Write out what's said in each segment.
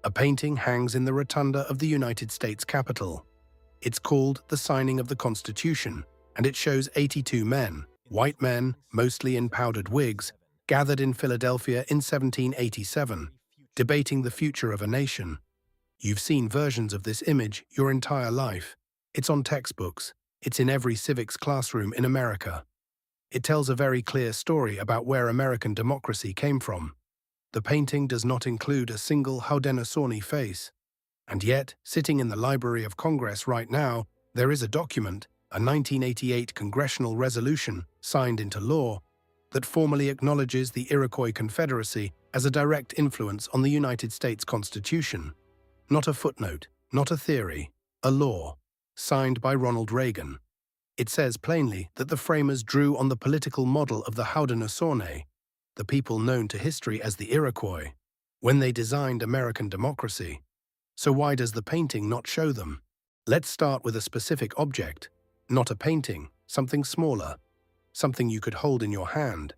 A painting hangs in the rotunda of the United States Capitol. It's called The Signing of the Constitution, and it shows 82 men, white men, mostly in powdered wigs, gathered in Philadelphia in 1787, debating the future of a nation. You've seen versions of this image your entire life. It's on textbooks. It's in every civics classroom in America. It tells a very clear story about where American democracy came from. The painting does not include a single Haudenosaunee face. And yet, sitting in the Library of Congress right now, there is a document, a 1988 congressional resolution signed into law, that formally acknowledges the Iroquois Confederacy as a direct influence on the United States Constitution. Not a footnote, not a theory, a law, signed by Ronald Reagan. It says plainly that the framers drew on the political model of the Haudenosaunee, the people known to history as the Iroquois, when they designed American democracy. So why does the painting not show them? Let's start with a specific object, not a painting, something smaller, something you could hold in your hand.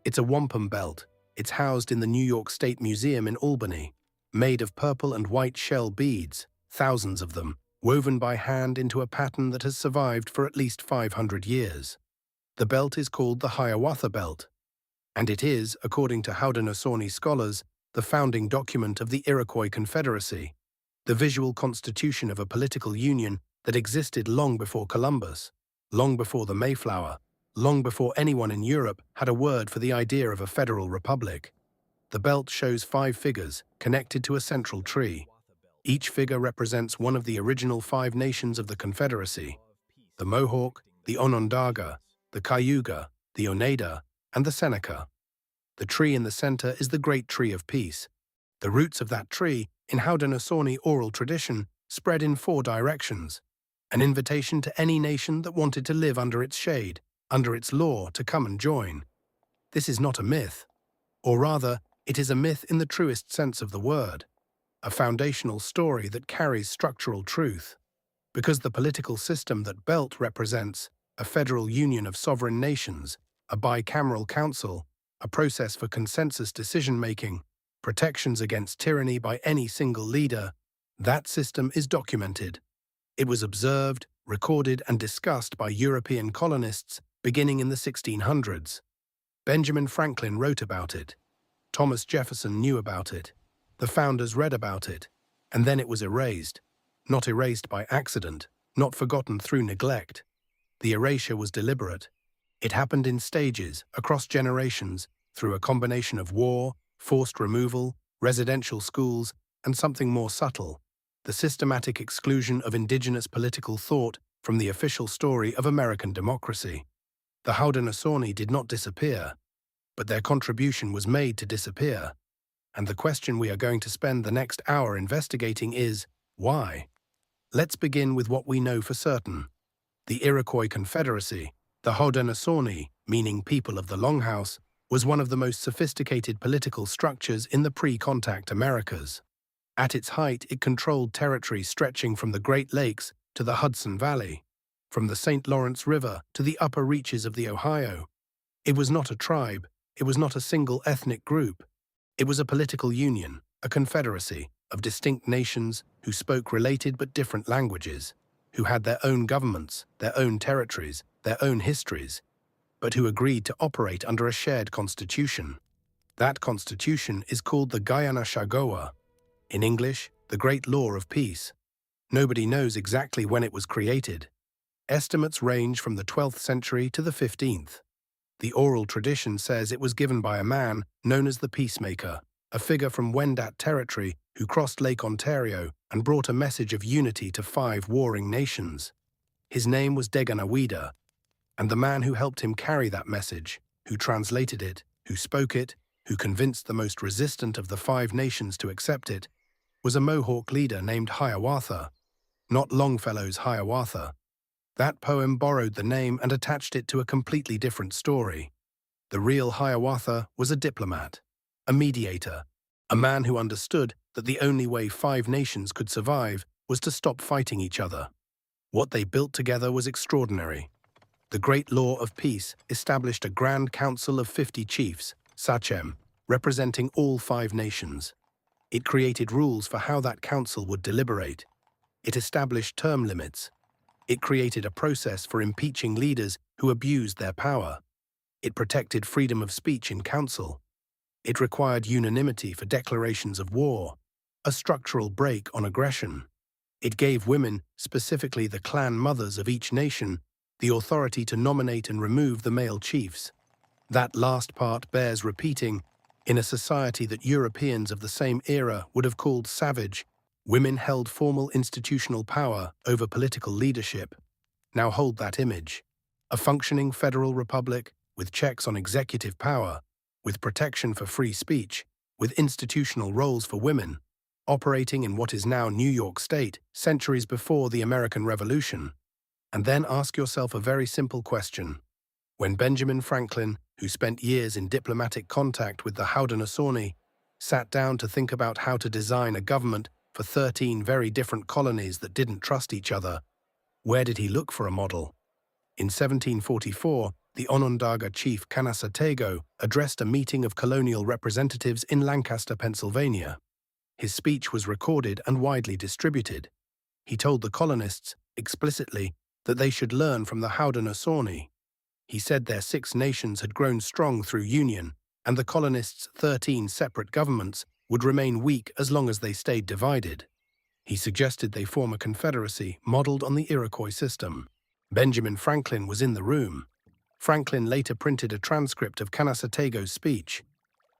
It's a wampum belt. It's housed in the New York State Museum in Albany, made of purple and white shell beads, thousands of them, woven by hand into a pattern that has survived for at least 500 years. The belt is called the Hiawatha Belt, and it is, according to Haudenosaunee scholars, the founding document of the Iroquois Confederacy, the visual constitution of a political union that existed long before Columbus, long before the Mayflower, long before anyone in Europe had a word for the idea of a federal republic. The belt shows 5 figures connected to a central tree. Each figure represents one of the original 5 nations of the Confederacy: the Mohawk, the Onondaga, the Cayuga, the Oneida, and the Seneca. The tree in the center is the Great Tree of Peace. The roots of that tree, in Haudenosaunee oral tradition, spread in 4 directions, an invitation to any nation that wanted to live under its shade, under its law, to come and join. This is not a myth, or rather, it is a myth in the truest sense of the word, a foundational story that carries structural truth, because the political system that belt represents, a federal union of sovereign nations, a bicameral council, a process for consensus decision-making, protections against tyranny by any single leader, that system is documented. It was observed, recorded, and discussed by European colonists beginning in the 1600s. Benjamin Franklin wrote about it. Thomas Jefferson knew about it. The founders read about it. And then it was erased. Not erased by accident, not forgotten through neglect. The erasure was deliberate. It happened in stages, across generations, through a combination of war, forced removal, residential schools, and something more subtle, the systematic exclusion of indigenous political thought from the official story of American democracy. The Haudenosaunee did not disappear, but their contribution was made to disappear. And the question we are going to spend the next hour investigating is, why? Let's begin with what we know for certain. The Iroquois Confederacy, the Haudenosaunee, meaning people of the Longhouse, was one of the most sophisticated political structures in the pre-contact Americas. At its height, it controlled territory stretching from the Great Lakes to the Hudson Valley, from the St. Lawrence River to the upper reaches of the Ohio. It was not a tribe, it was not a single ethnic group. It was a political union, a confederacy of distinct nations who spoke related but different languages, who had their own governments, their own territories, their own histories, but who agreed to operate under a shared constitution. That constitution is called the Guyana-Shagoa, in English, the Great Law of Peace. Nobody knows exactly when it was created. Estimates range from the 12th century to the 15th. The oral tradition says it was given by a man known as the Peacemaker, a figure from Wendat territory who crossed Lake Ontario and brought a message of unity to 5 warring nations. His name was Deganawida, and the man who helped him carry that message, who translated it, who spoke it, who convinced the most resistant of the 5 nations to accept it, was a Mohawk leader named Hiawatha, not Longfellow's Hiawatha. That poem borrowed the name and attached it to a completely different story. The real Hiawatha was a diplomat, a mediator, a man who understood that the only way 5 nations could survive was to stop fighting each other. What they built together was extraordinary. The Great Law of Peace established a Grand Council of 50 chiefs, sachem, representing all 5 nations. It created rules for how that council would deliberate. It established term limits. It created a process for impeaching leaders who abused their power. It protected freedom of speech in council. It required unanimity for declarations of war, a structural break on aggression. It gave women, specifically the clan mothers of each nation, the authority to nominate and remove the male chiefs. That last part bears repeating. In a society that Europeans of the same era would have called savage, women held formal institutional power over political leadership. Now hold that image. A functioning federal republic with checks on executive power, with protection for free speech, with institutional roles for women, operating in what is now New York State, centuries before the American Revolution. And then ask yourself a very simple question. When Benjamin Franklin, who spent years in diplomatic contact with the Haudenosaunee, sat down to think about how to design a government for 13 very different colonies that didn't trust each other, where did he look for a model? In 1744, the Onondaga chief Canasatego addressed a meeting of colonial representatives in Lancaster, Pennsylvania. His speech was recorded and widely distributed. He told the colonists, explicitly, that they should learn from the Haudenosaunee. He said their 6 nations had grown strong through union, and the colonists' 13 separate governments would remain weak as long as they stayed divided. He suggested they form a confederacy modeled on the Iroquois system. Benjamin Franklin was in the room. Franklin later printed a transcript of Canasatego's speech.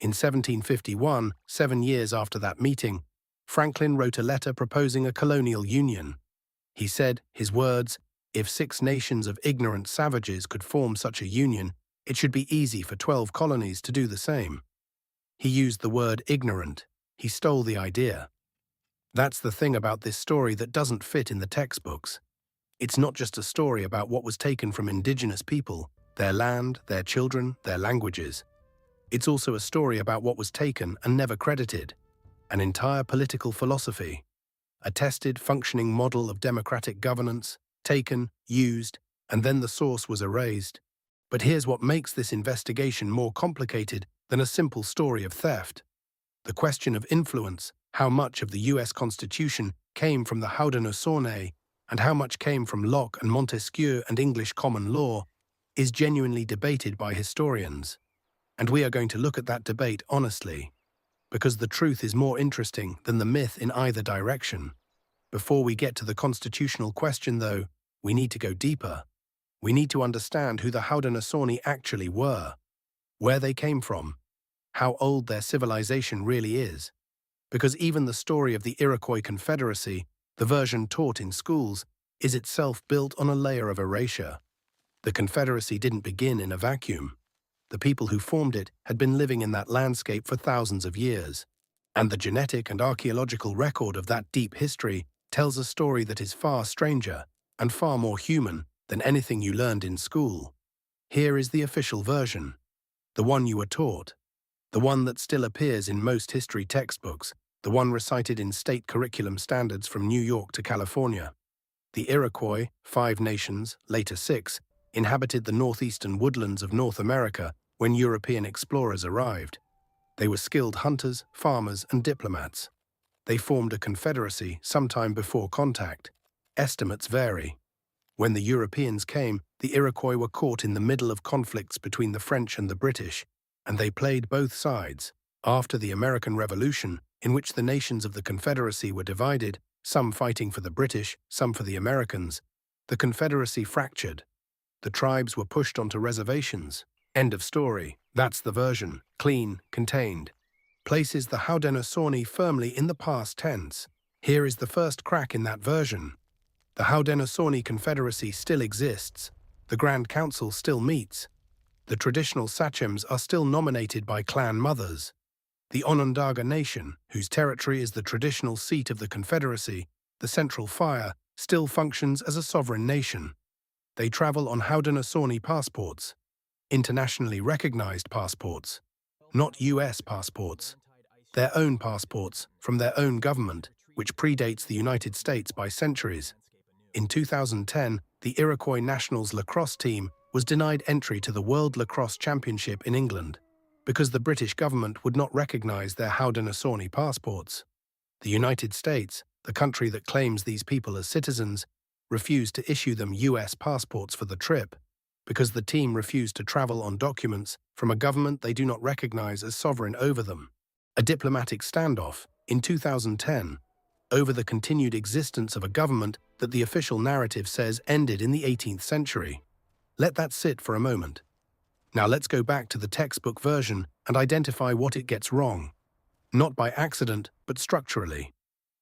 In 1751, 7 years after that meeting, Franklin wrote a letter proposing a colonial union. He said, his words, "If 6 nations of ignorant savages could form such a union, it should be easy for 12 colonies to do the same." He used the word ignorant. He stole the idea. That's the thing about this story that doesn't fit in the textbooks. It's not just a story about what was taken from indigenous people, their land, their children, their languages. It's also a story about what was taken and never credited, an entire political philosophy, a tested, functioning model of democratic governance, taken, used, and then the source was erased. But here's what makes this investigation more complicated than a simple story of theft. The question of influence, how much of the US Constitution came from the Haudenosaunee and how much came from Locke and Montesquieu and English common law, is genuinely debated by historians. And we are going to look at that debate honestly, because the truth is more interesting than the myth in either direction. Before we get to the constitutional question, though, we need to go deeper. We need to understand who the Haudenosaunee actually were, where they came from, how old their civilization really is. Because even the story of the Iroquois Confederacy, the version taught in schools, is itself built on a layer of erasure. The Confederacy didn't begin in a vacuum. The people who formed it had been living in that landscape for thousands of years. And the genetic and archaeological record of that deep history tells a story that is far stranger and far more human than anything you learned in school. Here is the official version, the one you were taught, the one that still appears in most history textbooks, the one recited in state curriculum standards from New York to California. The Iroquois, 5 nations, later 6, inhabited the northeastern woodlands of North America when European explorers arrived. They were skilled hunters, farmers, and diplomats. They formed a confederacy sometime before contact. Estimates vary. When the Europeans came, the Iroquois were caught in the middle of conflicts between the French and the British, and they played both sides. After the American Revolution, in which the nations of the Confederacy were divided, some fighting for the British, some for the Americans, the Confederacy fractured. The tribes were pushed onto reservations. End of story. That's the version. Clean, contained. Places the Haudenosaunee firmly in the past tense. Here is the first crack in that version. The Haudenosaunee Confederacy still exists. The Grand Council still meets. The traditional sachems are still nominated by clan mothers. The Onondaga Nation, whose territory is the traditional seat of the Confederacy, the Central Fire, still functions as a sovereign nation. They travel on Haudenosaunee passports, internationally recognized passports, not US passports, their own passports from their own government, which predates the United States by centuries. In 2010, the Iroquois Nationals lacrosse team was denied entry to the World Lacrosse Championship in England. because the British government would not recognize their Haudenosaunee passports. The United States, the country that claims these people as citizens, refused to issue them US passports for the trip because the team refused to travel on documents from a government they do not recognize as sovereign over them. A diplomatic standoff, in 2010, over the continued existence of a government that the official narrative says ended in the 18th century. Let that sit for a moment. Now let's go back to the textbook version and identify what it gets wrong. Not by accident, but structurally.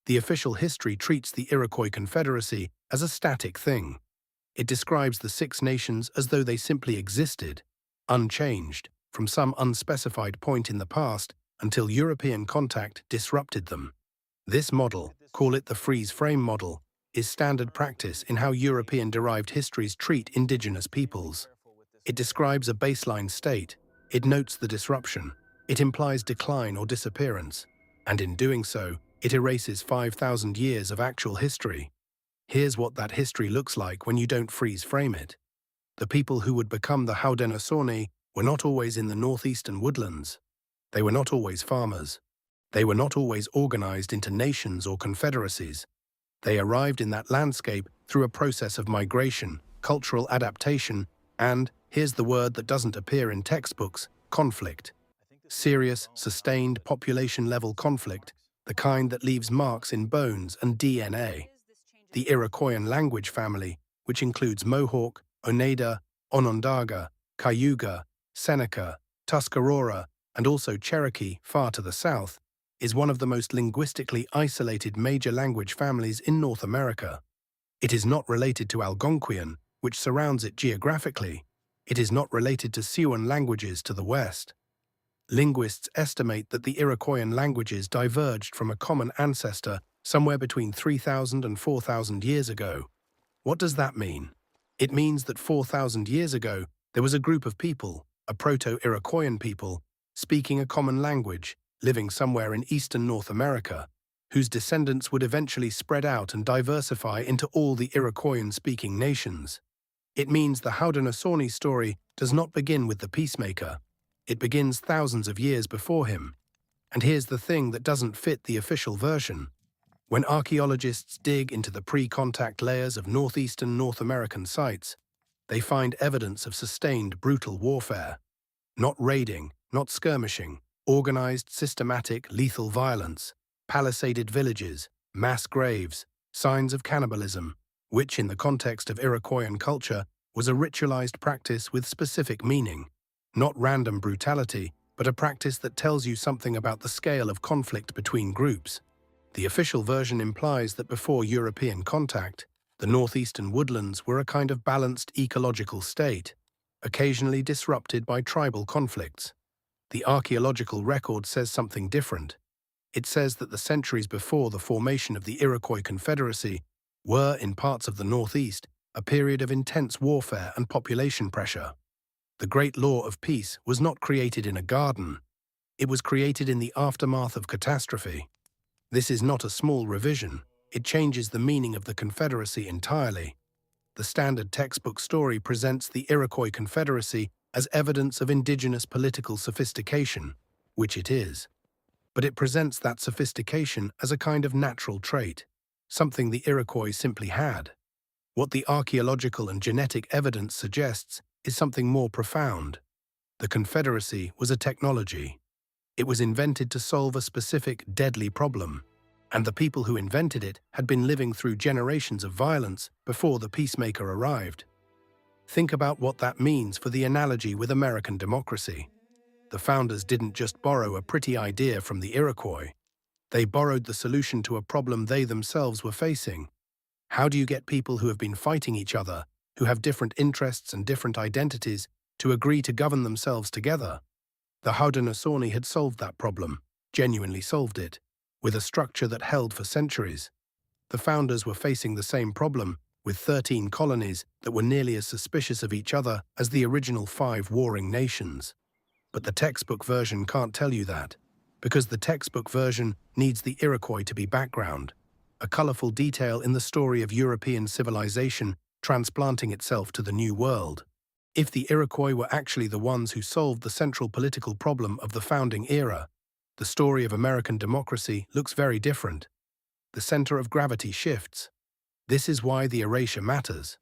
The official history treats the Iroquois Confederacy as a static thing. It describes the Six Nations as though they simply existed, unchanged, from some unspecified point in the past until European contact disrupted them. This model, call it the freeze-frame model, is standard practice in how European-derived histories treat indigenous peoples. It describes a baseline state, it notes the disruption, it implies decline or disappearance, and in doing so, it erases 5,000 years of actual history. Here's what that history looks like when you don't freeze-frame it. The people who would become the Haudenosaunee were not always in the northeastern woodlands. They were not always farmers. They were not always organized into nations or confederacies. They arrived in that landscape through a process of migration, cultural adaptation, and, here's the word that doesn't appear in textbooks, conflict. Serious, sustained population-level conflict, the kind that leaves marks in bones and DNA. The Iroquoian language family, which includes Mohawk, Oneida, Onondaga, Cayuga, Seneca, Tuscarora, and also Cherokee far to the south, is one of the most linguistically isolated major language families in North America. It is not related to Algonquian, which surrounds it geographically. It is not related to Siouan languages to the west. Linguists estimate that the Iroquoian languages diverged from a common ancestor somewhere between 3,000 and 4,000 years ago. What does that mean? It means that 4,000 years ago, there was a group of people, a Proto-Iroquoian people, speaking a common language, living somewhere in eastern North America, whose descendants would eventually spread out and diversify into all the Iroquoian-speaking nations. It means the Haudenosaunee story does not begin with the peacemaker. It begins thousands of years before him. And here's the thing that doesn't fit the official version. When archaeologists dig into the pre-contact layers of northeastern North American sites, they find evidence of sustained brutal warfare. Not raiding, not skirmishing, organized, systematic, lethal violence, palisaded villages, mass graves, signs of cannibalism, which in the context of Iroquoian culture was a ritualized practice with specific meaning. Not random brutality, but a practice that tells you something about the scale of conflict between groups. The official version implies that before European contact, the northeastern woodlands were a kind of balanced ecological state, occasionally disrupted by tribal conflicts. The archaeological record says something different. It says that the centuries before the formation of the Iroquois Confederacy were, in parts of the Northeast, a period of intense warfare and population pressure. The Great Law of Peace was not created in a garden. It was created in the aftermath of catastrophe. This is not a small revision. It changes the meaning of the Confederacy entirely. The standard textbook story presents the Iroquois Confederacy as evidence of indigenous political sophistication, which it is. But it presents that sophistication as a kind of natural trait, something the Iroquois simply had. What the archaeological and genetic evidence suggests is something more profound. The Confederacy was a technology. It was invented to solve a specific, deadly problem, and the people who invented it had been living through generations of violence before the peacemaker arrived. Think about what that means for the analogy with American democracy. The founders didn't just borrow a pretty idea from the Iroquois. They borrowed the solution to a problem they themselves were facing. How do you get people who have been fighting each other, who have different interests and different identities, to agree to govern themselves together? The Haudenosaunee had solved that problem, genuinely solved it, with a structure that held for centuries. The founders were facing the same problem, with 13 colonies that were nearly as suspicious of each other as the original 5 warring nations. But the textbook version can't tell you that, because the textbook version needs the Iroquois to be background, a colorful detail in the story of European civilization transplanting itself to the New World. If the Iroquois were actually the ones who solved the central political problem of the founding era, the story of American democracy looks very different. The center of gravity shifts. This is why the erasure matters.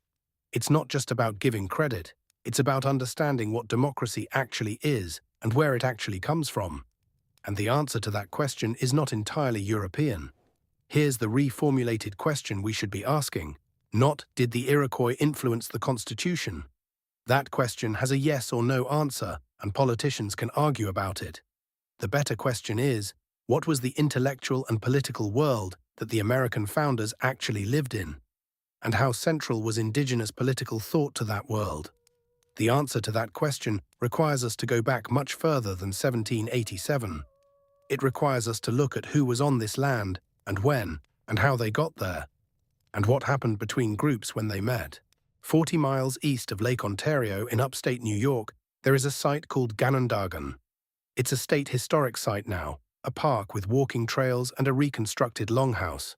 It's not just about giving credit, it's about understanding what democracy actually is and where it actually comes from. And the answer to that question is not entirely European. Here's the reformulated question we should be asking. Not, did the Iroquois influence the Constitution? That question has a yes or no answer, and politicians can argue about it. The better question is, what was the intellectual and political world that the American founders actually lived in? And how central was indigenous political thought to that world? The answer to that question requires us to go back much further than 1787. It requires us to look at who was on this land, and when, and how they got there, and what happened between groups when they met. 40 miles east of Lake Ontario in upstate New York, there is a site called Ganondagan. It's a state historic site now, a park with walking trails and a reconstructed longhouse.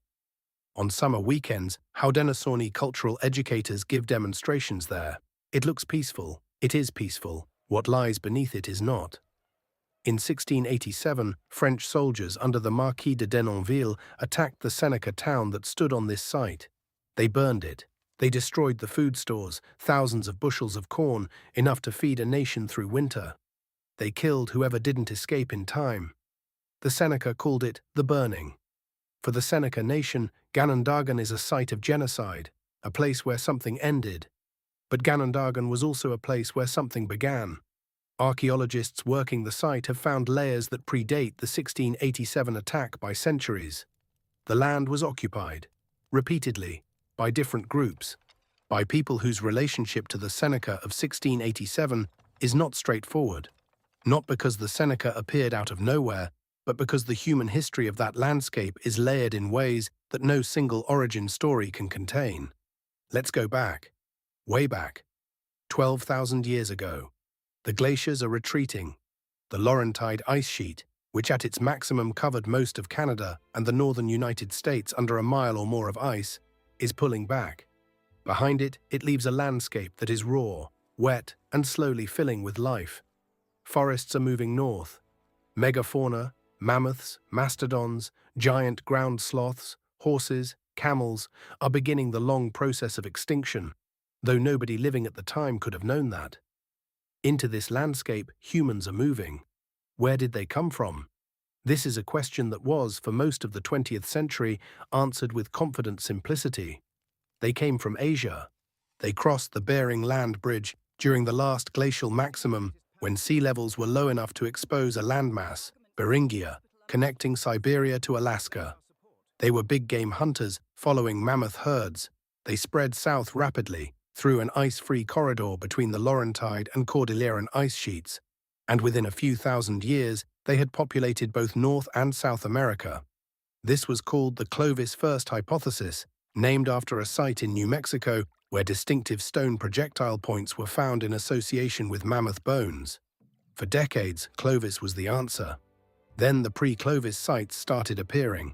On summer weekends, Haudenosaunee cultural educators give demonstrations there. It looks peaceful. It is peaceful. What lies beneath it is not. In 1687, French soldiers under the Marquis de Denonville attacked the Seneca town that stood on this site. They burned it. They destroyed the food stores, thousands of bushels of corn, enough to feed a nation through winter. They killed whoever didn't escape in time. The Seneca called it the burning. For the Seneca nation, Ganondagan is a site of genocide, a place where something ended. But Ganondagan was also a place where something began. Archaeologists working the site have found layers that predate the 1687 attack by centuries. The land was occupied, repeatedly, by different groups, by people whose relationship to the Seneca of 1687 is not straightforward, not because the Seneca appeared out of nowhere, but because the human history of that landscape is layered in ways that no single origin story can contain. Let's go back, way back, 12,000 years ago. The glaciers are retreating. The Laurentide ice sheet, which at its maximum covered most of Canada and the northern United States under a mile or more of ice, is pulling back. Behind it, it leaves a landscape that is raw, wet, and slowly filling with life. Forests are moving north. Megafauna, mammoths, mastodons, giant ground sloths, horses, camels are beginning the long process of extinction, though nobody living at the time could have known that. Into this landscape, humans are moving. Where did they come from? This is a question that was, for most of the 20th century, answered with confident simplicity. They came from Asia. They crossed the Bering Land Bridge during the last glacial maximum, when sea levels were low enough to expose a landmass, Beringia, connecting Siberia to Alaska. They were big-game hunters following mammoth herds. They spread south rapidly, through an ice-free corridor between the Laurentide and Cordilleran ice sheets, and within a few thousand years, they had populated both North and South America. This was called the Clovis First hypothesis, named after a site in New Mexico where distinctive stone projectile points were found in association with mammoth bones. For decades, Clovis was the answer. Then the pre-Clovis sites started appearing.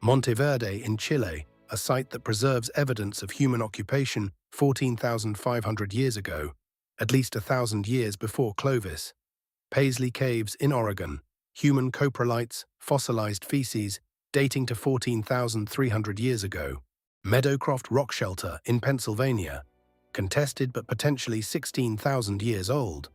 Monteverde in Chile, a site that preserves evidence of human occupation 14,500 years ago, at least 1,000 years before Clovis. Paisley Caves in Oregon, human coprolites, fossilized feces, dating to 14,300 years ago. Meadowcroft Rock Shelter in Pennsylvania, contested but potentially 16,000 years old.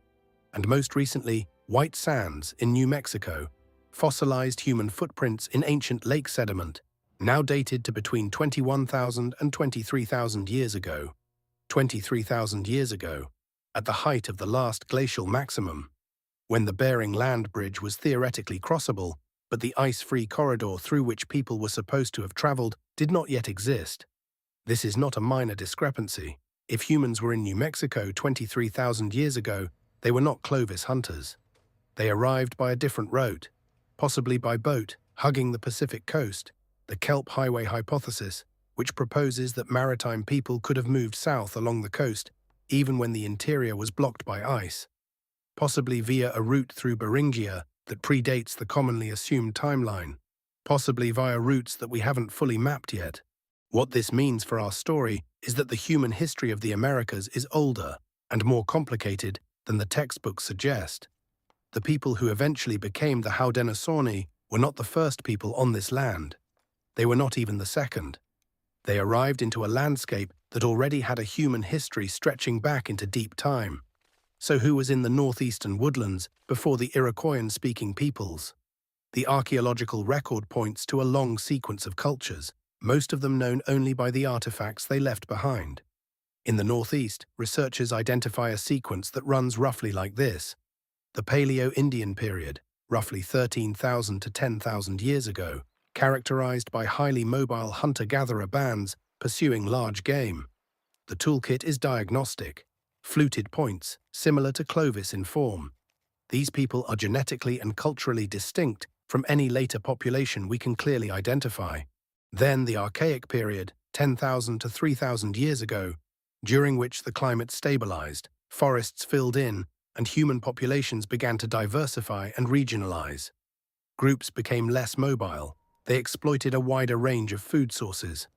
And most recently, White Sands in New Mexico, fossilized human footprints in ancient lake sediment, now dated to between 21,000 and 23,000 years ago. 23,000 years ago, at the height of the last glacial maximum, when the Bering Land Bridge was theoretically crossable, but the ice-free corridor through which people were supposed to have traveled did not yet exist. This is not a minor discrepancy. If humans were in New Mexico 23,000 years ago, they were not Clovis hunters. They arrived by a different route, possibly by boat, hugging the Pacific coast, the Kelp Highway hypothesis, which proposes that maritime people could have moved south along the coast, even when the interior was blocked by ice, possibly via a route through Beringia that predates the commonly assumed timeline, possibly via routes that we haven't fully mapped yet. What this means for our story is that the human history of the Americas is older, and more complicated than the textbooks suggest. The people who eventually became the Haudenosaunee were not the first people on this land. They were not even the second. They arrived into a landscape that already had a human history stretching back into deep time. So who was in the northeastern woodlands before the Iroquois-speaking peoples? The archaeological record points to a long sequence of cultures, most of them known only by the artifacts they left behind. In the northeast, researchers identify a sequence that runs roughly like this. The Paleo-Indian period, roughly 13,000 to 10,000 years ago, characterized by highly mobile hunter-gatherer bands pursuing large game. The toolkit is diagnostic. Fluted points, similar to Clovis in form. These people are genetically and culturally distinct from any later population we can clearly identify. Then the Archaic period, 10,000 to 3,000 years ago, during which the climate stabilized, forests filled in, and human populations began to diversify and regionalize. Groups became less mobile. They exploited a wider range of food sources.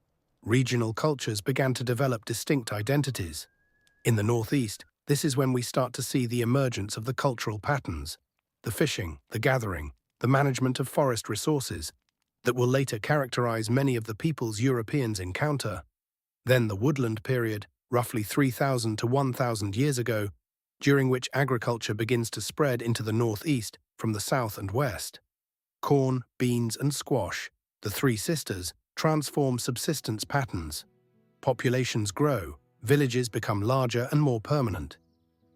Regional cultures began to develop distinct identities. In the northeast, this is when we start to see the emergence of the cultural patterns, the fishing, the gathering, the management of forest resources, that will later characterize many of the peoples Europeans encounter. Then the woodland period, roughly 3,000 to 1,000 years ago, during which agriculture begins to spread into the northeast from the south and west. Corn, beans, and squash, the three sisters, transform subsistence patterns. Populations grow, villages become larger and more permanent.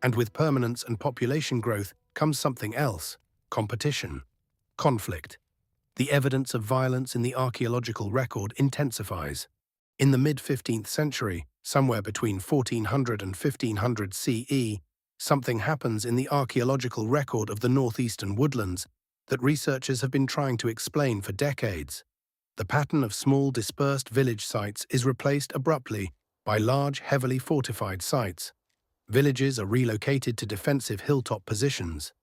And with permanence and population growth comes something else: competition, conflict. The evidence of violence in the archaeological record intensifies. In the mid-15th century, somewhere between 1400 and 1500 CE, something happens in the archaeological record of the northeastern woodlands that researchers have been trying to explain for decades. The pattern of small dispersed village sites is replaced abruptly by large, heavily fortified sites. Villages are relocated to defensive hilltop positions.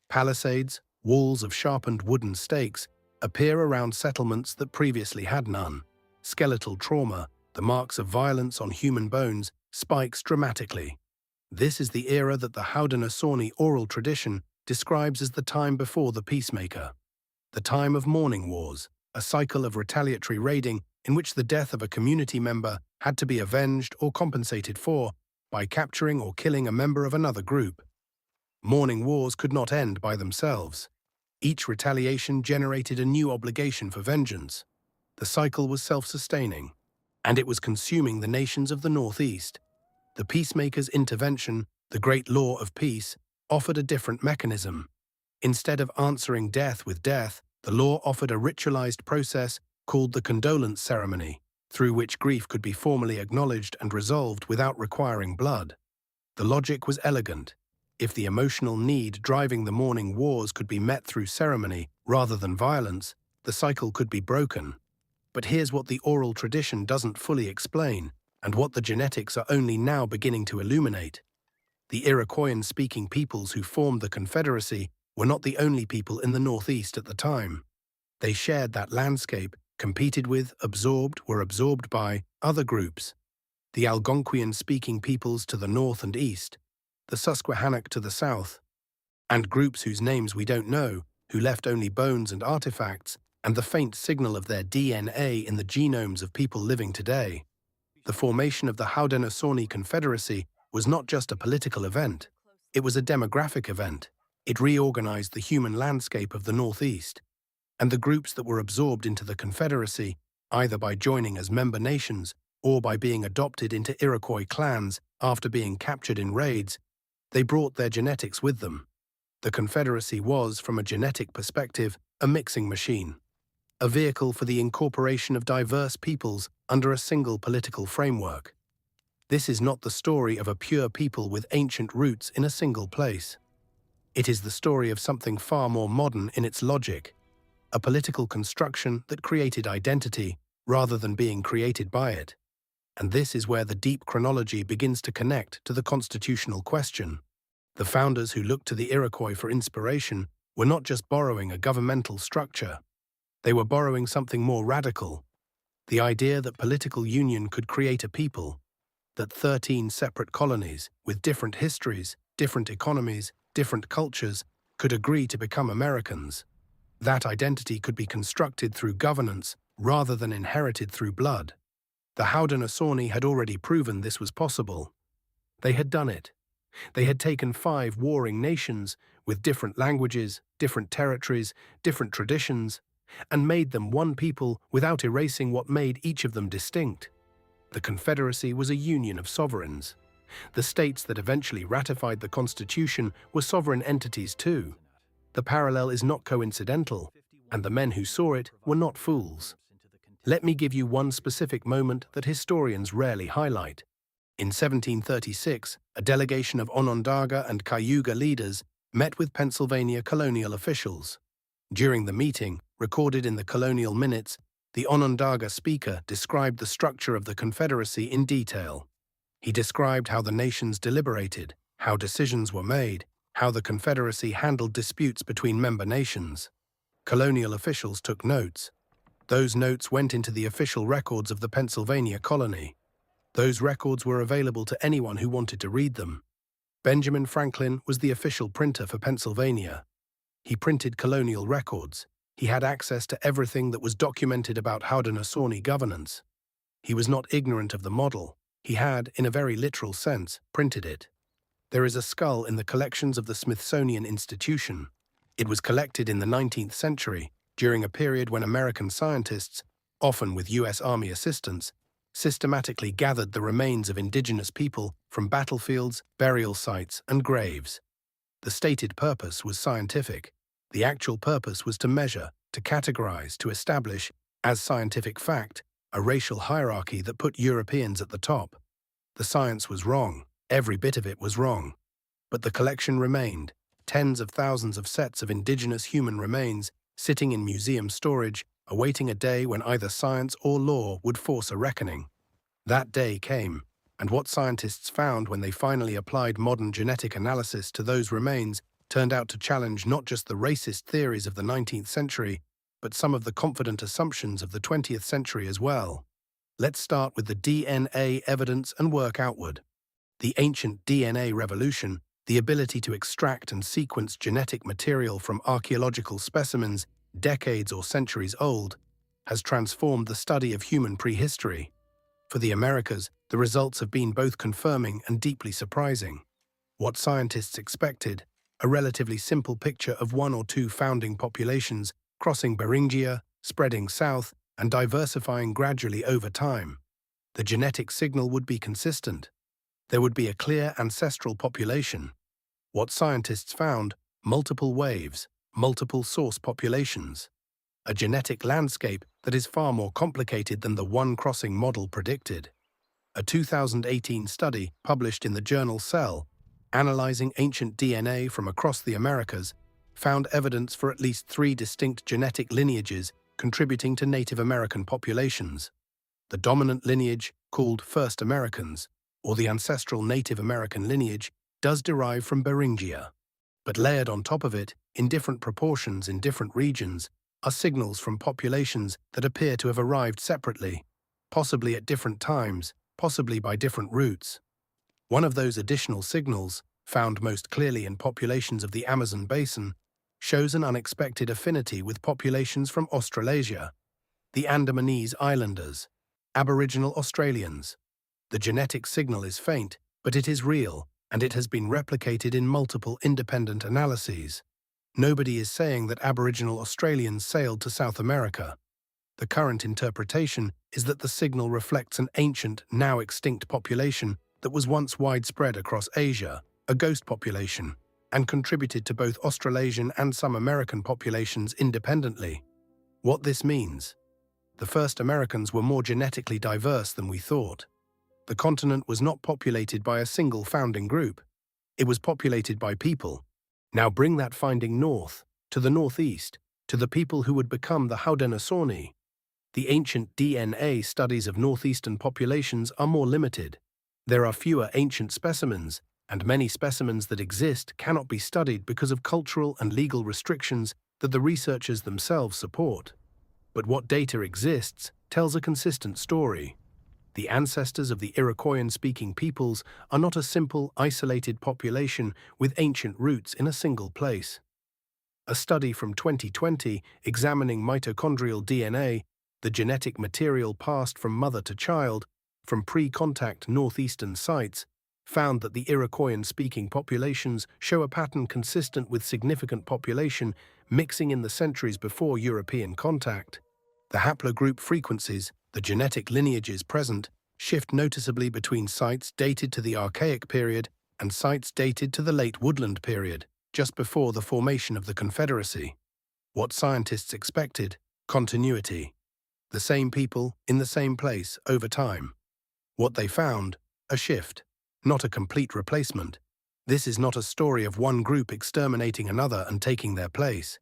Palisades, walls of sharpened wooden stakes, appear around settlements that previously had none. Skeletal trauma, the marks of violence on human bones, spikes dramatically. This is the era that the Haudenosaunee oral tradition describes as the time before the peacemaker. The time of mourning wars, a cycle of retaliatory raiding in which the death of a community member had to be avenged or compensated for by capturing or killing a member of another group. Mourning wars could not end by themselves. Each retaliation generated a new obligation for vengeance. The cycle was self-sustaining, and it was consuming the nations of the Northeast. The peacemaker's intervention, the great law of peace, offered a different mechanism. Instead of answering death with death, the law offered a ritualized process called the condolence ceremony, through which grief could be formally acknowledged and resolved without requiring blood. The logic was elegant. If the emotional need driving the mourning wars could be met through ceremony rather than violence, the cycle could be broken. But here's what the oral tradition doesn't fully explain, and what the genetics are only now beginning to illuminate. The Iroquois-speaking peoples who formed the Confederacy were not the only people in the Northeast at the time. They shared that landscape, competed with, were absorbed by other groups. The Algonquian-speaking peoples to the north and east, the Susquehannock to the south, and groups whose names we don't know, who left only bones and artifacts, and the faint signal of their DNA in the genomes of people living today. The formation of the Haudenosaunee Confederacy was not just a political event. It was a demographic event. It reorganized the human landscape of the Northeast. And the groups that were absorbed into the Confederacy, either by joining as member nations or by being adopted into Iroquois clans after being captured in raids, they brought their genetics with them. The Confederacy was, from a genetic perspective, a mixing machine, a vehicle for the incorporation of diverse peoples under a single political framework. This is not the story of a pure people with ancient roots in a single place. It is the story of something far more modern in its logic, a political construction that created identity rather than being created by it. And this is where the deep chronology begins to connect to the constitutional question. The founders who looked to the Iroquois for inspiration were not just borrowing a governmental structure. They were borrowing something more radical, the idea that political union could create a people. that 13 separate colonies, with different histories, different economies, different cultures, could agree to become Americans. That identity could be constructed through governance rather than inherited through blood. The Haudenosaunee had already proven this was possible. They had done it. They had taken 5 warring nations with different languages, different territories, different traditions, and made them one people without erasing what made each of them distinct. The Confederacy was a union of sovereigns. The states that eventually ratified the Constitution were sovereign entities too. The parallel is not coincidental, and the men who saw it were not fools. Let me give you one specific moment that historians rarely highlight. In 1736, a delegation of Onondaga and Cayuga leaders met with Pennsylvania colonial officials. During the meeting, recorded in the colonial minutes, the Onondaga speaker described the structure of the Confederacy in detail. He described how the nations deliberated, how decisions were made, how the Confederacy handled disputes between member nations. Colonial officials took notes. Those notes went into the official records of the Pennsylvania colony. Those records were available to anyone who wanted to read them. Benjamin Franklin was the official printer for Pennsylvania. He printed colonial records. He had access to everything that was documented about Haudenosaunee governance. He was not ignorant of the model. He had, in a very literal sense, printed it. There is a skull in the collections of the Smithsonian Institution. It was collected in the 19th century, during a period when American scientists, often with U.S. Army assistance, systematically gathered the remains of indigenous people from battlefields, burial sites, and graves. The stated purpose was scientific. The actual purpose was to measure, to categorize, to establish, as scientific fact, a racial hierarchy that put Europeans at the top. The science was wrong. Every bit of it was wrong. But the collection remained, tens of thousands of sets of indigenous human remains sitting in museum storage, awaiting a day when either science or law would force a reckoning. That day came, and what scientists found when they finally applied modern genetic analysis to those remains turned out to challenge not just the racist theories of the 19th century, but some of the confident assumptions of the 20th century as well. Let's start with the DNA evidence and work outward. The ancient DNA revolution, the ability to extract and sequence genetic material from archaeological specimens decades or centuries old, has transformed the study of human prehistory. For the Americas, the results have been both confirming and deeply surprising. What scientists expected, a relatively simple picture of 1 or 2 founding populations crossing Beringia, spreading south, and diversifying gradually over time. The genetic signal would be consistent. There would be a clear ancestral population. What scientists found, multiple waves, multiple source populations. A genetic landscape that is far more complicated than the one crossing model predicted. A 2018 study published in the journal Cell, analyzing ancient DNA from across the Americas, found evidence for at least 3 distinct genetic lineages contributing to Native American populations. The dominant lineage, called First Americans, or the ancestral Native American lineage, does derive from Beringia. But layered on top of it, in different proportions in different regions, are signals from populations that appear to have arrived separately, possibly at different times, possibly by different routes. One of those additional signals, found most clearly in populations of the Amazon basin, shows an unexpected affinity with populations from Australasia, the Andamanese Islanders, Aboriginal Australians. The genetic signal is faint, but it is real, and it has been replicated in multiple independent analyses. Nobody is saying that Aboriginal Australians sailed to South America. The current interpretation is that the signal reflects an ancient, now extinct population that was once widespread across Asia, a ghost population, and contributed to both Australasian and some American populations independently. What this means? The first Americans were more genetically diverse than we thought. The continent was not populated by a single founding group. It was populated by people. Now bring that finding north, to the northeast, to the people who would become the Haudenosaunee. The ancient DNA studies of northeastern populations are more limited. There are fewer ancient specimens, and many specimens that exist cannot be studied because of cultural and legal restrictions that the researchers themselves support. But what data exists tells a consistent story. The ancestors of the Iroquoian-speaking peoples are not a simple, isolated population with ancient roots in a single place. A study from 2020 examining mitochondrial DNA, the genetic material passed from mother to child, from pre-contact northeastern sites, found that the Iroquoian-speaking populations show a pattern consistent with significant population mixing in the centuries before European contact. The haplogroup frequencies, the genetic lineages present, shift noticeably between sites dated to the Archaic period and sites dated to the late Woodland period, just before the formation of the Confederacy. What scientists expected: continuity. The same people in the same place over time. What they found: a shift, not a complete replacement. This is not a story of one group exterminating another and taking their place.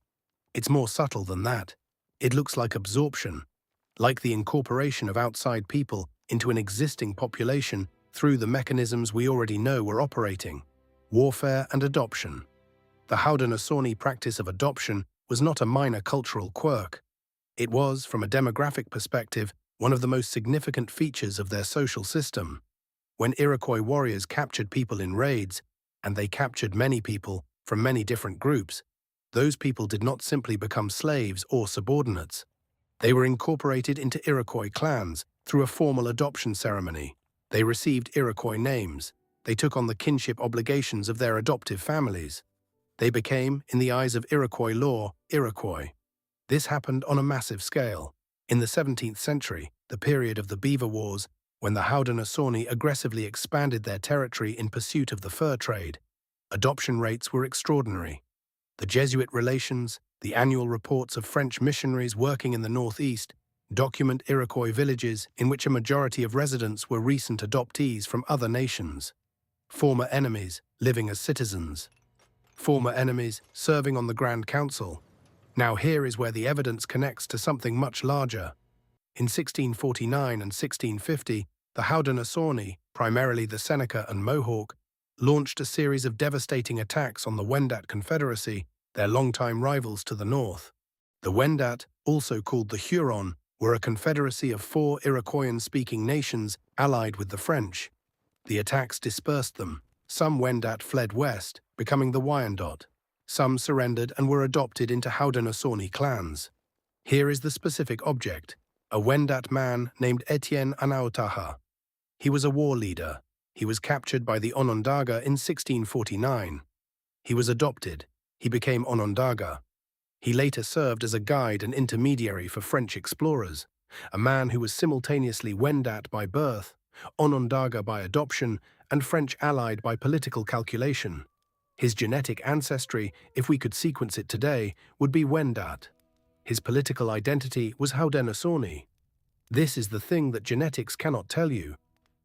It's more subtle than that. It looks like absorption, like the incorporation of outside people into an existing population through the mechanisms we already know were operating: warfare and adoption. The Haudenosaunee practice of adoption was not a minor cultural quirk. It was, from a demographic perspective, one of the most significant features of their social system. When Iroquois warriors captured people in raids, and they captured many people from many different groups, those people did not simply become slaves or subordinates. They were incorporated into Iroquois clans through a formal adoption ceremony. They received Iroquois names. They took on the kinship obligations of their adoptive families. They became, in the eyes of Iroquois law, Iroquois. This happened on a massive scale. In the 17th century, the period of the Beaver Wars, when the Haudenosaunee aggressively expanded their territory in pursuit of the fur trade, adoption rates were extraordinary. The Jesuit relations, the annual reports of French missionaries working in the Northeast, document Iroquois villages in which a majority of residents were recent adoptees from other nations. Former enemies living as citizens. Former enemies serving on the Grand Council. Now here is where the evidence connects to something much larger. In 1649 and 1650, the Haudenosaunee, primarily the Seneca and Mohawk, launched a series of devastating attacks on the Wendat Confederacy, their longtime rivals to the north. The Wendat, also called the Huron, were a confederacy of 4 Iroquoian-speaking nations allied with the French. The attacks dispersed them. Some Wendat fled west, becoming the Wyandot. Some surrendered and were adopted into Haudenosaunee clans. Here is the specific object: a Wendat man named Etienne Anaotaha. He was a war leader. He was captured by the Onondaga in 1649. He was adopted. He became Onondaga. He later served as a guide and intermediary for French explorers, a man who was simultaneously Wendat by birth, Onondaga by adoption, and French allied by political calculation. His genetic ancestry, if we could sequence it today, would be Wendat. His political identity was Haudenosaunee. This is the thing that genetics cannot tell you,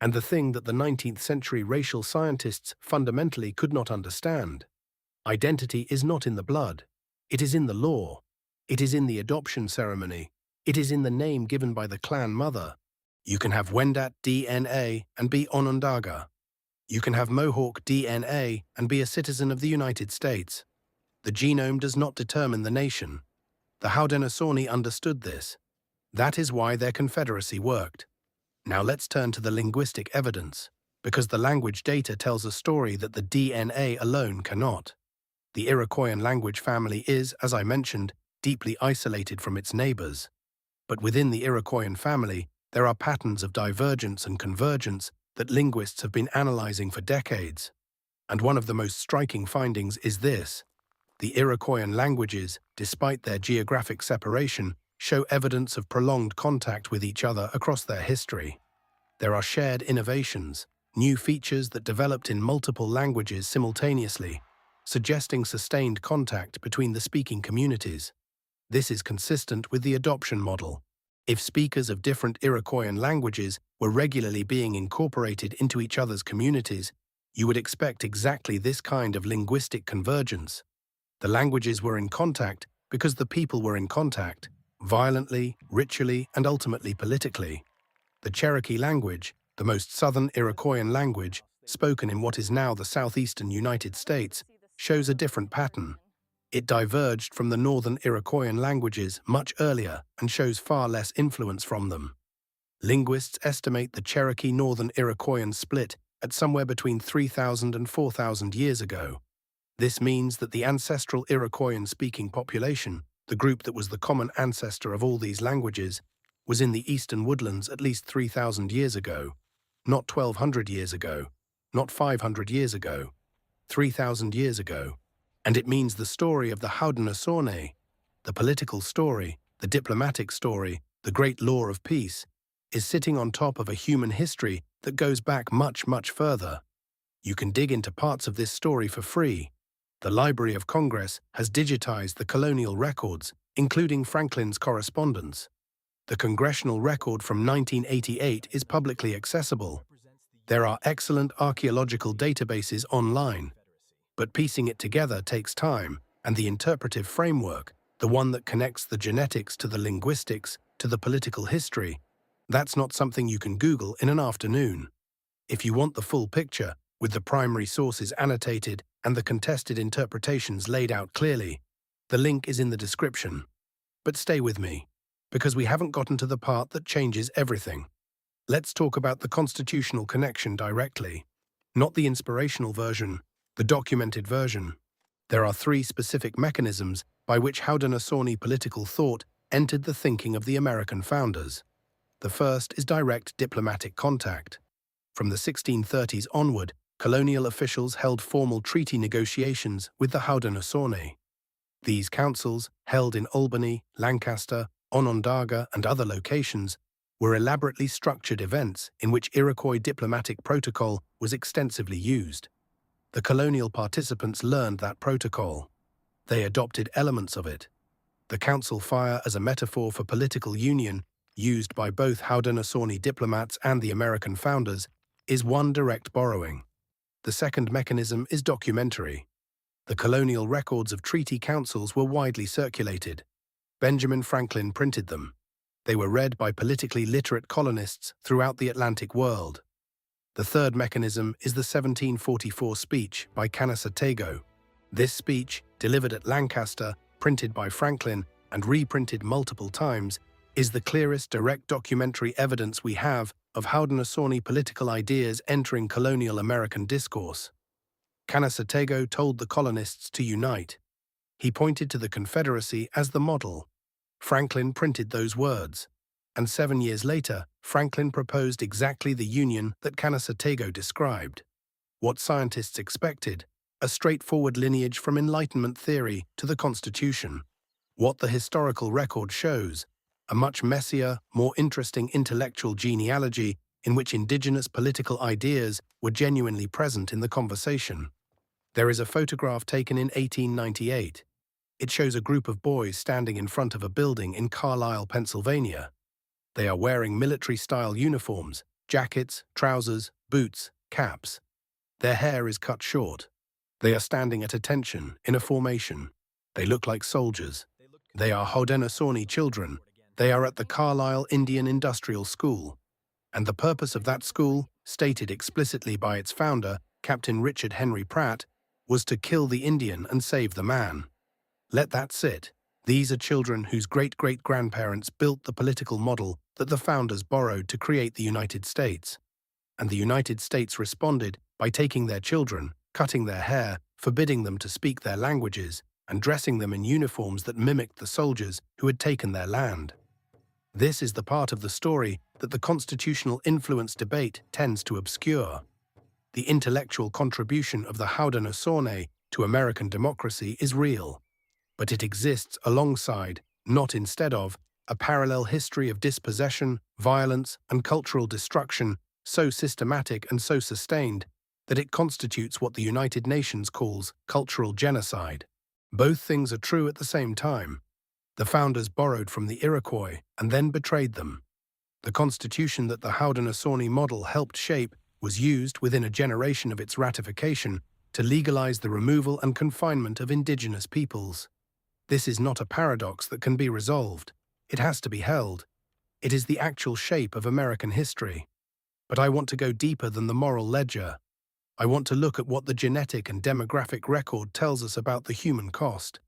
and the thing that the 19th century racial scientists fundamentally could not understand. Identity is not in the blood. It is in the law. It is in the adoption ceremony. It is in the name given by the clan mother. You can have Wendat DNA and be Onondaga. You can have Mohawk DNA and be a citizen of the United States. The genome does not determine the nation. The Haudenosaunee understood this. That is why their confederacy worked. Now let's turn to the linguistic evidence, because the language data tells a story that the DNA alone cannot. The Iroquoian language family is, as I mentioned, deeply isolated from its neighbors. But within the Iroquoian family, there are patterns of divergence and convergence that linguists have been analyzing for decades. And one of the most striking findings is this: the Iroquoian languages, despite their geographic separation, show evidence of prolonged contact with each other across their history. There are shared innovations, new features that developed in multiple languages simultaneously, suggesting sustained contact between the speaking communities. This is consistent with the adoption model. If speakers of different Iroquoian languages were regularly being incorporated into each other's communities, you would expect exactly this kind of linguistic convergence. The languages were in contact because the people were in contact, violently, ritually, and ultimately politically. The Cherokee language, the most southern Iroquoian language, spoken in what is now the southeastern United States, shows a different pattern. It diverged from the northern Iroquoian languages much earlier and shows far less influence from them. Linguists estimate the Cherokee-Northern Iroquoian split at somewhere between 3,000 and 4,000 years ago. This means that the ancestral Iroquoian-speaking population, the group that was the common ancestor of all these languages, was in the eastern woodlands at least 3,000 years ago, not 1,200 years ago, not 500 years ago, 3,000 years ago. And it means the story of the Haudenosaunee, the political story, the diplomatic story, the great law of peace, is sitting on top of a human history that goes back much, much further. You can dig into parts of this story for free. The Library of Congress has digitized the colonial records, including Franklin's correspondence. The congressional record from 1988 is publicly accessible. There are excellent archaeological databases online, but piecing it together takes time, and the interpretive framework, the one that connects the genetics to the linguistics to the political history, that's not something you can Google in an afternoon. If you want the full picture, with the primary sources annotated and the contested interpretations laid out clearly, the link is in the description. But stay with me, because we haven't gotten to the part that changes everything. Let's talk about the constitutional connection directly, not the inspirational version, the documented version. There are three specific mechanisms by which Haudenosaunee political thought entered the thinking of the American founders. The first is direct diplomatic contact. From the 1630s onward, colonial officials held formal treaty negotiations with the Haudenosaunee. These councils, held in Albany, Lancaster, Onondaga, and other locations, were elaborately structured events in which Iroquois diplomatic protocol was extensively used. The colonial participants learned that protocol. They adopted elements of it. The council fire as a metaphor for political union, used by both Haudenosaunee diplomats and the American founders, is one direct borrowing. The second mechanism is documentary. The colonial records of treaty councils were widely circulated. Benjamin Franklin printed them. They were read by politically literate colonists throughout the Atlantic world. The third mechanism is the 1744 speech by Canasatego. This speech, delivered at Lancaster, printed by Franklin, and reprinted multiple times, is the clearest direct documentary evidence we have of Haudenosaunee political ideas entering colonial American discourse. Canasatego told the colonists to unite. He pointed to the Confederacy as the model. Franklin printed those words, and 7 years later, Franklin proposed exactly the union that Canasatego described. What scientists expected, a straightforward lineage from Enlightenment theory to the Constitution. What the historical record shows, a much messier, more interesting intellectual genealogy in which indigenous political ideas were genuinely present in the conversation. There is a photograph taken in 1898. It shows a group of boys standing in front of a building in Carlisle, Pennsylvania. They are wearing military-style uniforms, jackets, trousers, boots, caps. Their hair is cut short. They are standing at attention, in a formation. They look like soldiers. They are Haudenosaunee children. They are at the Carlisle Indian Industrial School. And the purpose of that school, stated explicitly by its founder, Captain Richard Henry Pratt, was to kill the Indian and save the man. Let that sit. These are children whose great-great-grandparents built the political model that the founders borrowed to create the United States. And the United States responded by taking their children, cutting their hair, forbidding them to speak their languages, and dressing them in uniforms that mimicked the soldiers who had taken their land. This is the part of the story that the constitutional influence debate tends to obscure. The intellectual contribution of the Haudenosaunee to American democracy is real, but it exists alongside, not instead of, a parallel history of dispossession, violence, and cultural destruction so systematic and so sustained that it constitutes what the United Nations calls cultural genocide. Both things are true at the same time. The founders borrowed from the Iroquois and then betrayed them. The constitution that the Haudenosaunee model helped shape was used within a generation of its ratification to legalize the removal and confinement of indigenous peoples. This is not a paradox that can be resolved. It has to be held. It is the actual shape of American history. But I want to go deeper than the moral ledger. I want to look at what the genetic and demographic record tells us about the human cost,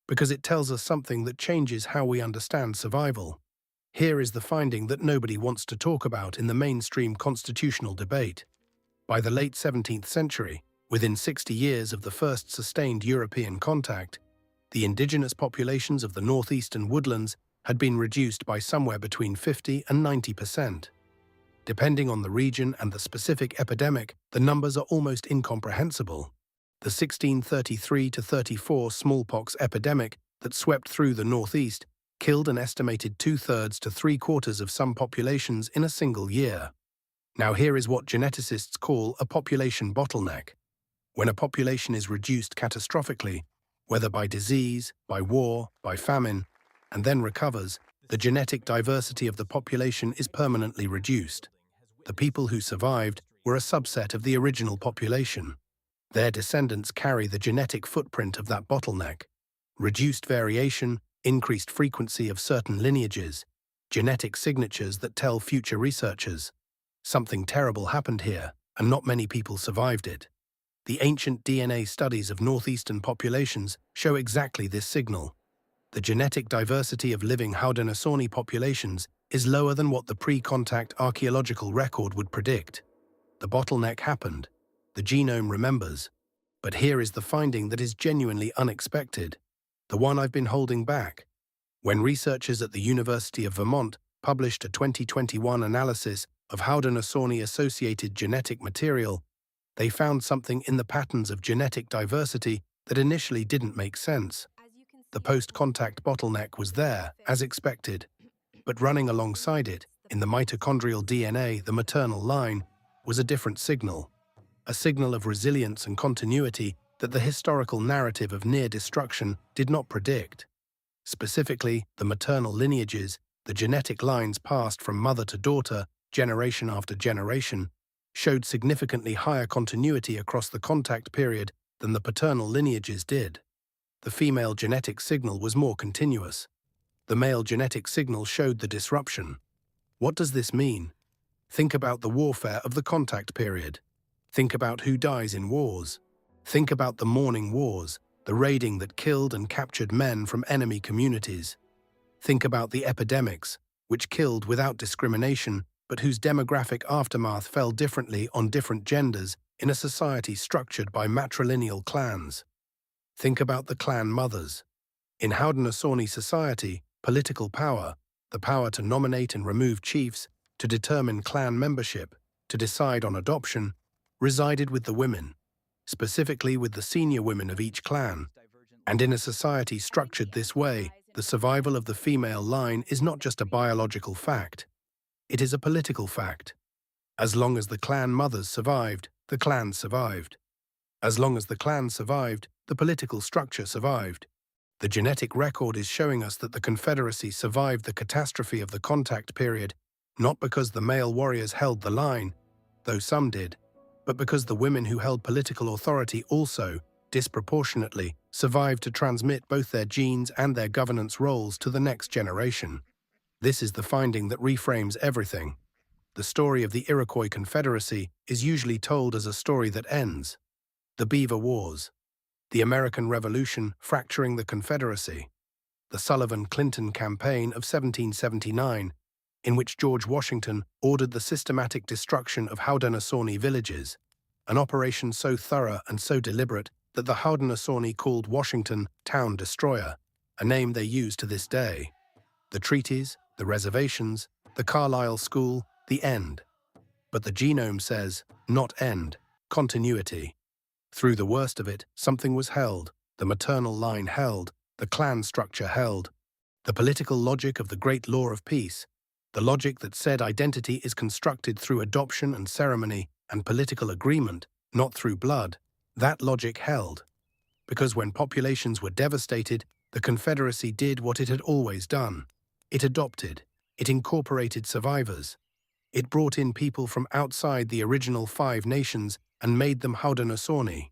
because it tells us something that changes how we understand survival. Here is the finding that nobody wants to talk about in the mainstream constitutional debate. By the late 17th century, within 60 years of the first sustained European contact, the indigenous populations of the northeastern woodlands had been reduced by somewhere between 50 and 90%. Depending on the region and the specific epidemic, the numbers are almost incomprehensible. The 1633-34 smallpox epidemic that swept through the northeast killed an estimated 2/3 to 3/4 of some populations in a single year. Now here is what geneticists call a population bottleneck. When a population is reduced catastrophically, whether by disease, by war, by famine, and then recovers, the genetic diversity of the population is permanently reduced. The people who survived were a subset of the original population. Their descendants carry the genetic footprint of that bottleneck. Reduced variation, increased frequency of certain lineages, genetic signatures that tell future researchers. Something terrible happened here, and not many people survived it. The ancient DNA studies of northeastern populations show exactly this signal. The genetic diversity of living Haudenosaunee populations is lower than what the pre-contact archaeological record would predict. The bottleneck happened. The genome remembers. But here is the finding that is genuinely unexpected, the one I've been holding back. When researchers at the University of Vermont published a 2021 analysis of Haudenosaunee-associated genetic material, they found something in the patterns of genetic diversity that initially didn't make sense. The post-contact bottleneck was there, as expected, but running alongside it, in the mitochondrial DNA, the maternal line, was a different signal. A signal of resilience and continuity that the historical narrative of near destruction did not predict. Specifically, the maternal lineages, the genetic lines passed from mother to daughter, generation after generation, showed significantly higher continuity across the contact period than the paternal lineages did. The female genetic signal was more continuous. The male genetic signal showed the disruption. What does this mean? Think about the warfare of the contact period. Think about who dies in wars. Think about the morning wars, the raiding that killed and captured men from enemy communities. Think about the epidemics, which killed without discrimination, but whose demographic aftermath fell differently on different genders in a society structured by matrilineal clans. Think about the clan mothers. In Haudenosaunee society, political power, the power to nominate and remove chiefs, to determine clan membership, to decide on adoption, resided with the women, specifically with the senior women of each clan. And in a society structured this way, the survival of the female line is not just a biological fact. It is a political fact. As long as the clan mothers survived, the clan survived. As long as the clan survived, the political structure survived. The genetic record is showing us that the Confederacy survived the catastrophe of the contact period, not because the male warriors held the line, though some did, but because the women who held political authority also, disproportionately, survived to transmit both their genes and their governance roles to the next generation. This is the finding that reframes everything. The story of the Iroquois Confederacy is usually told as a story that ends. The Beaver Wars, the American Revolution fracturing the Confederacy, the Sullivan-Clinton campaign of 1779, in which George Washington ordered the systematic destruction of Haudenosaunee villages, an operation so thorough and so deliberate that the Haudenosaunee called Washington Town Destroyer, a name they use to this day. The treaties, the reservations, the Carlisle School, the end. But the genome says, not end, continuity. Through the worst of it, something was held, the maternal line held, the clan structure held, the political logic of the great law of peace, the logic that said identity is constructed through adoption and ceremony and political agreement, not through blood, that logic held. Because when populations were devastated, the Confederacy did what it had always done. It adopted, it incorporated survivors. It brought in people from outside the original 5 nations and made them Haudenosaunee.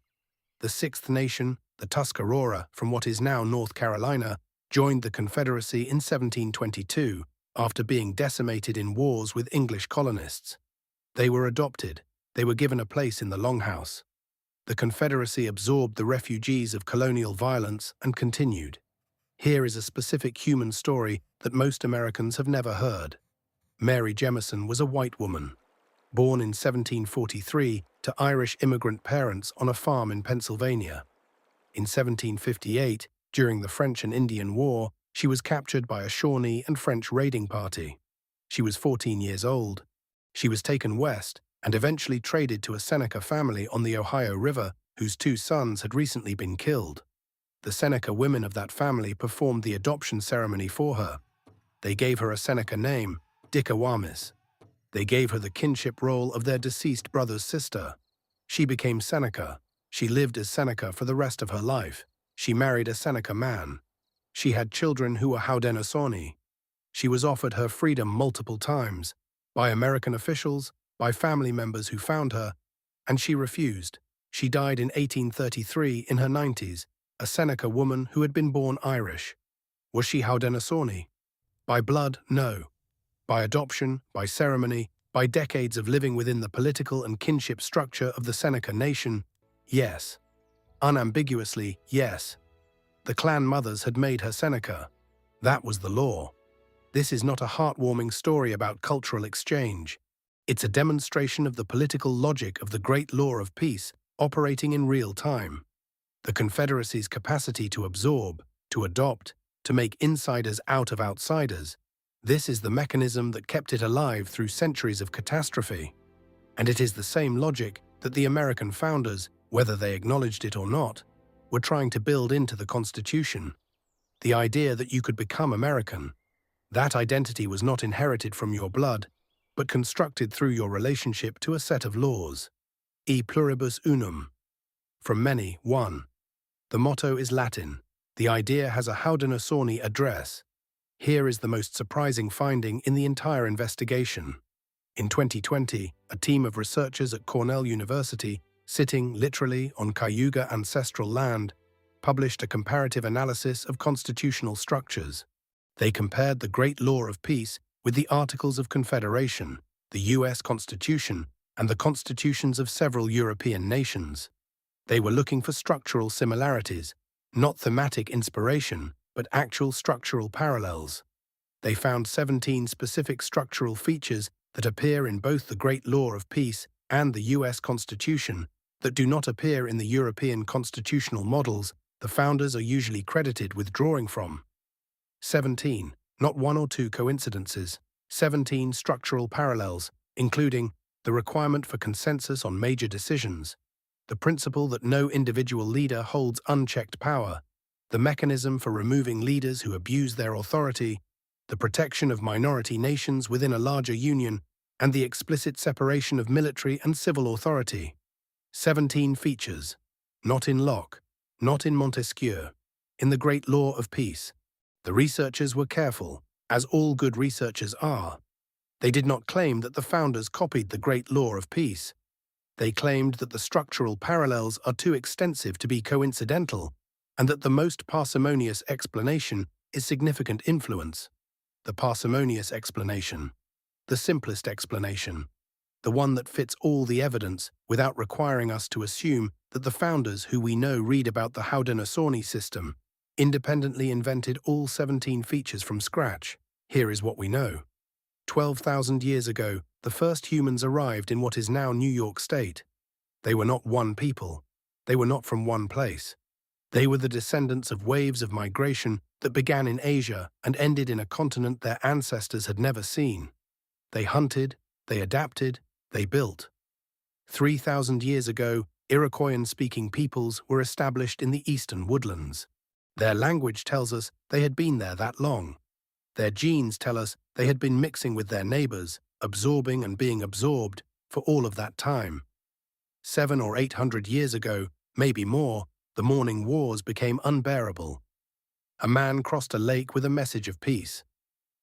The 6th nation, the Tuscarora, from what is now North Carolina, joined the Confederacy in 1722, after being decimated in wars with English colonists. They were adopted. They were given a place in the Longhouse. The Confederacy absorbed the refugees of colonial violence and continued. Here is a specific human story that most Americans have never heard. Mary Jemison was a white woman, born in 1743 to Irish immigrant parents on a farm in Pennsylvania. In 1758, during the French and Indian War, she was captured by a Shawnee and French raiding party. She was 14 years old. She was taken west and eventually traded to a Seneca family on the Ohio River whose 2 sons had recently been killed. The Seneca women of that family performed the adoption ceremony for her. They gave her a Seneca name, Dickawamis. They gave her the kinship role of their deceased brother's sister. She became Seneca. She lived as Seneca for the rest of her life. She married a Seneca man. She had children who were Haudenosaunee. She was offered her freedom multiple times, by American officials, by family members who found her, and she refused. She died in 1833 in her 90s, a Seneca woman who had been born Irish. Was she Haudenosaunee? By blood, no. By adoption, by ceremony, by decades of living within the political and kinship structure of the Seneca nation, yes. Unambiguously, yes. The clan mothers had made her Seneca. That was the law. This is not a heartwarming story about cultural exchange. It's a demonstration of the political logic of the great law of peace operating in real time. The Confederacy's capacity to absorb, to adopt, to make insiders out of outsiders. This is the mechanism that kept it alive through centuries of catastrophe. And it is the same logic that the American founders, whether they acknowledged it or not, were trying to build into the Constitution. The idea that you could become American. That identity was not inherited from your blood, but constructed through your relationship to a set of laws. E pluribus unum. From many, one. The motto is Latin. The idea has a Haudenosaunee address. Here is the most surprising finding in the entire investigation. In 2020, a team of researchers at Cornell University, sitting literally on Cayuga ancestral land, published a comparative analysis of constitutional structures. They compared the Great Law of Peace with the Articles of Confederation, the U.S. Constitution, and the constitutions of several European nations. They were looking for structural similarities, not thematic inspiration, but actual structural parallels. They found 17 specific structural features that appear in both the Great Law of Peace and the U.S. Constitution that do not appear in the European constitutional models the founders are usually credited with drawing from. 17, not 1 or 2 coincidences, 17 structural parallels, including the requirement for consensus on major decisions, the principle that no individual leader holds unchecked power, the mechanism for removing leaders who abuse their authority, the protection of minority nations within a larger union, and the explicit separation of military and civil authority. 17 features, not in Locke, not in Montesquieu, in the Great Law of Peace. The researchers were careful, as all good researchers are. They did not claim that the founders copied the Great Law of Peace. They claimed that the structural parallels are too extensive to be coincidental, and that the most parsimonious explanation is significant influence. The parsimonious explanation. The simplest explanation. The one that fits all the evidence without requiring us to assume that the founders who we know read about the Haudenosaunee system independently invented all 17 features from scratch. Here is what we know. 12,000 years ago, the first humans arrived in what is now New York State. They were not one people. They were not from one place. They were the descendants of waves of migration that began in Asia and ended in a continent their ancestors had never seen. They hunted, they adapted, they built. 3,000 years ago, Iroquois-speaking peoples were established in the eastern woodlands. Their language tells us they had been there that long. Their genes tell us they had been mixing with their neighbors, absorbing and being absorbed, for all of that time. 700 or 800 years ago, maybe more, the morning wars became unbearable. A man crossed a lake with a message of peace.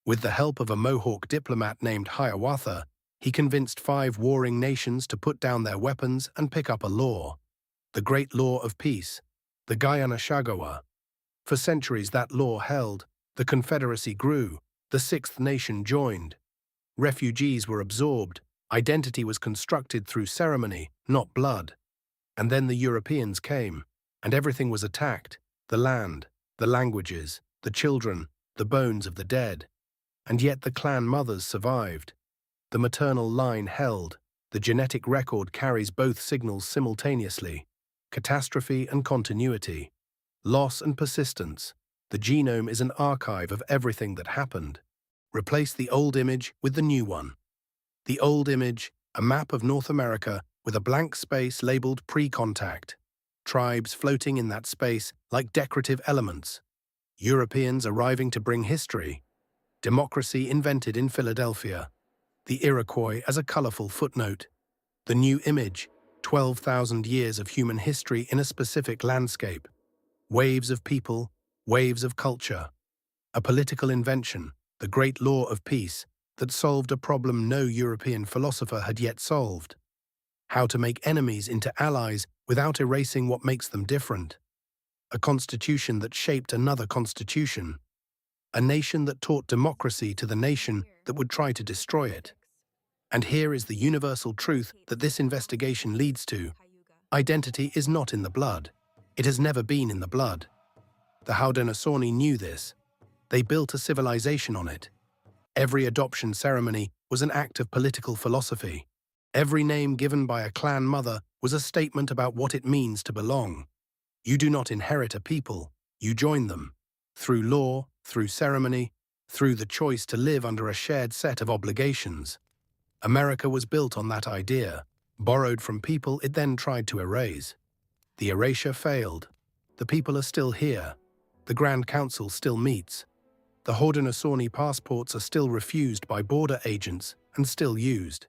With the help of a Mohawk diplomat named Hiawatha, he convinced 5 warring nations to put down their weapons and pick up a law. The Great Law of Peace, the Guyana-Shagawa. For centuries that law held, the Confederacy grew, the 6th nation joined. Refugees were absorbed, identity was constructed through ceremony, not blood. And then the Europeans came, and everything was attacked, the land, the languages, the children, the bones of the dead. And yet the clan mothers survived. The maternal line held. The genetic record carries both signals simultaneously: catastrophe and continuity, loss and persistence. The genome is an archive of everything that happened. Replace the old image with the new one. The old image, a map of North America with a blank space labeled pre-contact. Tribes floating in that space like decorative elements. Europeans arriving to bring history. Democracy invented in Philadelphia. The Iroquois as a colorful footnote. The new image, 12,000 years of human history in a specific landscape. Waves of people, waves of culture. A political invention, the great law of peace, that solved a problem no European philosopher had yet solved. How to make enemies into allies without erasing what makes them different. A constitution that shaped another constitution. A nation that taught democracy to the nation that would try to destroy it. And here is the universal truth that this investigation leads to. Identity is not in the blood. It has never been in the blood. The Haudenosaunee knew this. They built a civilization on it. Every adoption ceremony was an act of political philosophy. Every name given by a clan mother was a statement about what it means to belong. You do not inherit a people, you join them. Through law, through ceremony, through the choice to live under a shared set of obligations. America was built on that idea, borrowed from people it then tried to erase. The erasure failed. The people are still here. The Grand Council still meets. The Haudenosaunee passports are still refused by border agents and still used.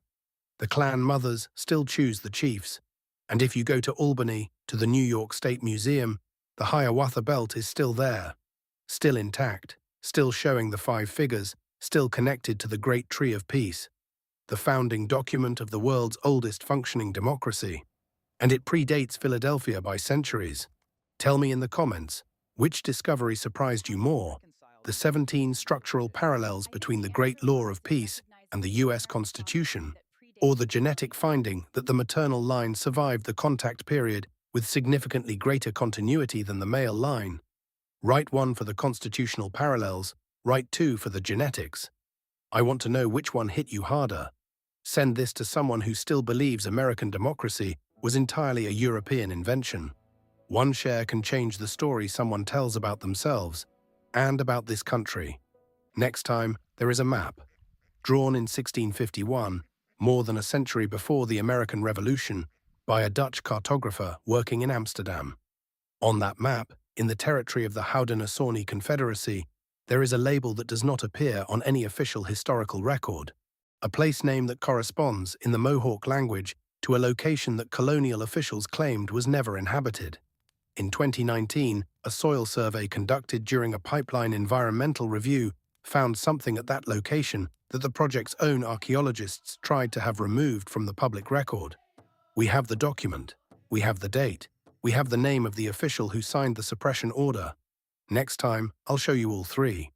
The clan mothers still choose the chiefs. And if you go to Albany, to the New York State Museum, the Hiawatha Belt is still there, still intact, still showing the 5 figures, still connected to the Great Tree of Peace, the founding document of the world's oldest functioning democracy. And it predates Philadelphia by centuries. Tell me in the comments, which discovery surprised you more? The 17 structural parallels between the Great Law of Peace and the US Constitution, or the genetic finding that the maternal line survived the contact period with significantly greater continuity than the male line. Write 1 for the constitutional parallels, write 2 for the genetics. I want to know which one hit you harder. Send this to someone who still believes American democracy was entirely a European invention. One share can change the story someone tells about themselves and about this country. Next time, there is a map, drawn in 1651, more than a century before the American Revolution, by a Dutch cartographer working in Amsterdam. On that map, in the territory of the Haudenosaunee Confederacy, there is a label that does not appear on any official historical record, a place name that corresponds, in the Mohawk language, to a location that colonial officials claimed was never inhabited. In 2019, a soil survey conducted during a pipeline environmental review found something at that location that the project's own archaeologists tried to have removed from the public record. We have the document, we have the date, we have the name of the official who signed the suppression order. Next time, I'll show you all 3.